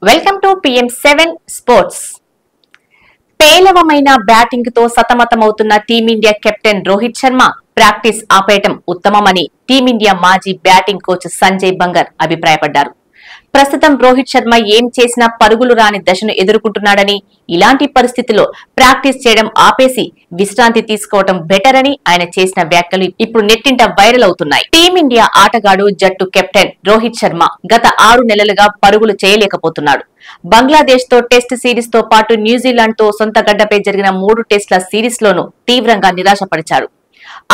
Welcome to PM7 sports. పేలవమైన batting తో సతమతమవుతున్న team India captain Rohit Sharma practice ఆపేయటం ఉత్తమమని టీమిండియా మాజీ బ్యాటింగ్ కోచ్ సంజయ్ బంగర్ అభిప్రాయపడ్డారు. ప్రస్తుతం రోహిత్ శర్మ ఏం చేసినా పరుగులు రాని దశను ఎదుర్కొంటున్నాడని, ఇలాంటి పరిస్థితిలో ప్రాక్టీస్ చేయడం ఆపేసి విశ్రాంతి తీసుకోవడం బెటర్ అని ఆయన చేసిన వ్యాఖ్యలు ఇప్పుడు నెట్టింట వైరల్ అవుతున్నాయి. టీమిండియా ఆటగాడు, జట్టు కెప్టెన్ రోహిత్ శర్మ గత 6 నెలలుగా పరుగులు చేయలేకపోతున్నాడు. బంగ్లాదేశ్ తో టెస్ట్ సిరీస్ తో పాటు న్యూజిలాండ్ తో సొంత గడ్డపై జరిగిన 3 టెస్టుల సిరీస్ లోనూ తీవ్రంగా నిరాశపరిచాడు.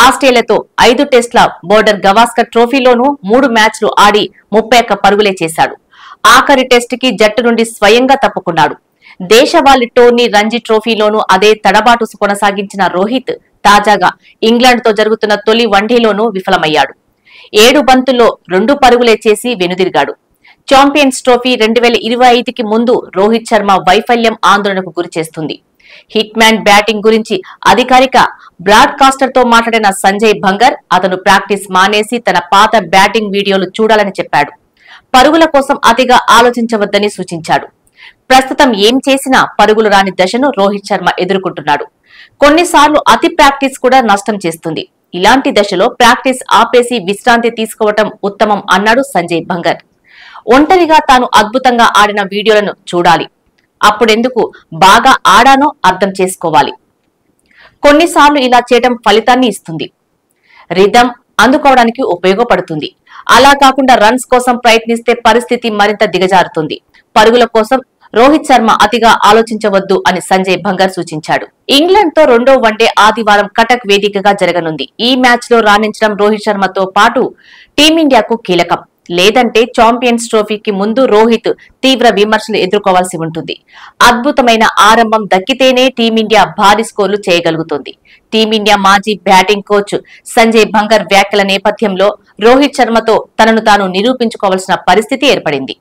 ఆస్ట్రేలియాతో 5 టెస్టుల బోర్డర్ గవాస్కర్ ట్రోఫీలోనూ 3 మ్యాచ్లు ఆడి 31 పరుగులే చేశాడు. ఆఖరి టెస్ట్ కి జట్టు నుండి స్వయంగా తప్పుకున్నాడు. దేశవాళీ టోర్నీ రంజీ ట్రోఫీలోనూ అదే తడబాటు కొనసాగించిన రోహిత్ తాజాగా ఇంగ్లాండ్ తో జరుగుతున్న తొలి వన్డేలోనూ విఫలమయ్యాడు. 7 బంతుల్లో 2 పరుగులే చేసి వెనుదిరిగాడు. ఛాంపియన్స్ ట్రోఫీ 2025కి ముందు రోహిత్ శర్మ వైఫల్యం ఆందోళనకు గురిచేస్తుంది. హిట్ మ్యాన్ బ్యాటింగ్ గురించి అధికారిక బ్రాడ్కాస్టర్ తో మాట్లాడిన సంజయ్ బంగర్ అతను ప్రాక్టీస్ మానేసి తన పాత బ్యాటింగ్ వీడియోలు చూడాలని చెప్పాడు. పరుగుల కోసం అతిగా ఆలోచించవద్దని సూచించాడు. ప్రస్తుతం ఏం చేసినా పరుగులు రాని దశను రోహిత్ శర్మ ఎదుర్కొంటున్నాడు. కొన్నిసార్లు అతి ప్రాక్టీస్ కూడా నష్టం చేస్తుంది. ఇలాంటి దశలో ప్రాక్టీస్ ఆపేసి విశ్రాంతి తీసుకోవటం ఉత్తమం అన్నాడు సంజయ్ బంగర్. ఒంటరిగా తాను అద్భుతంగా ఆడిన వీడియోలను చూడాలి. అప్పుడెందుకు బాగా ఆడానో అర్థం చేసుకోవాలి. కొన్నిసార్లు ఇలా చేయడం ఫలితాన్ని ఇస్తుంది. రిథం అందుకోవడానికి ఉపయోగపడుతుంది. అలా కాకుండా రన్స్ కోసం ప్రయత్నిస్తే పరిస్థితి మరింత దిగజారుతుంది. పరుగుల కోసం రోహిత్ శర్మ అతిగా ఆలోచించవద్దు అని సంజయ్ బంగర్ సూచించాడు. ఇంగ్లాండ్ తో 2వ వన్డే ఆదివారం కటక్ వేదికగా జరగనుంది. ఈ మ్యాచ్ లో రాణించడం రోహిత్ శర్మతో పాటు టీమిండియాకు కీలకం. లేదంటే ఛాంపియన్స్ ట్రోఫీకి ముందు రోహిత్ తీవ్ర విమర్శలు ఎదుర్కోవాల్సి ఉంటుంది. అద్భుతమైన ఆరంభం దక్కితేనే టీమిండియా భారీ స్కోర్లు చేయగలుగుతుంది. టీమిండియా మాజీ బ్యాటింగ్ కోచ్ సంజయ్ బంగర్ వ్యాఖ్యల నేపథ్యంలో రోహిత్ శర్మతో తనను తాను నిరూపించుకోవాల్సిన పరిస్థితి ఏర్పడింది.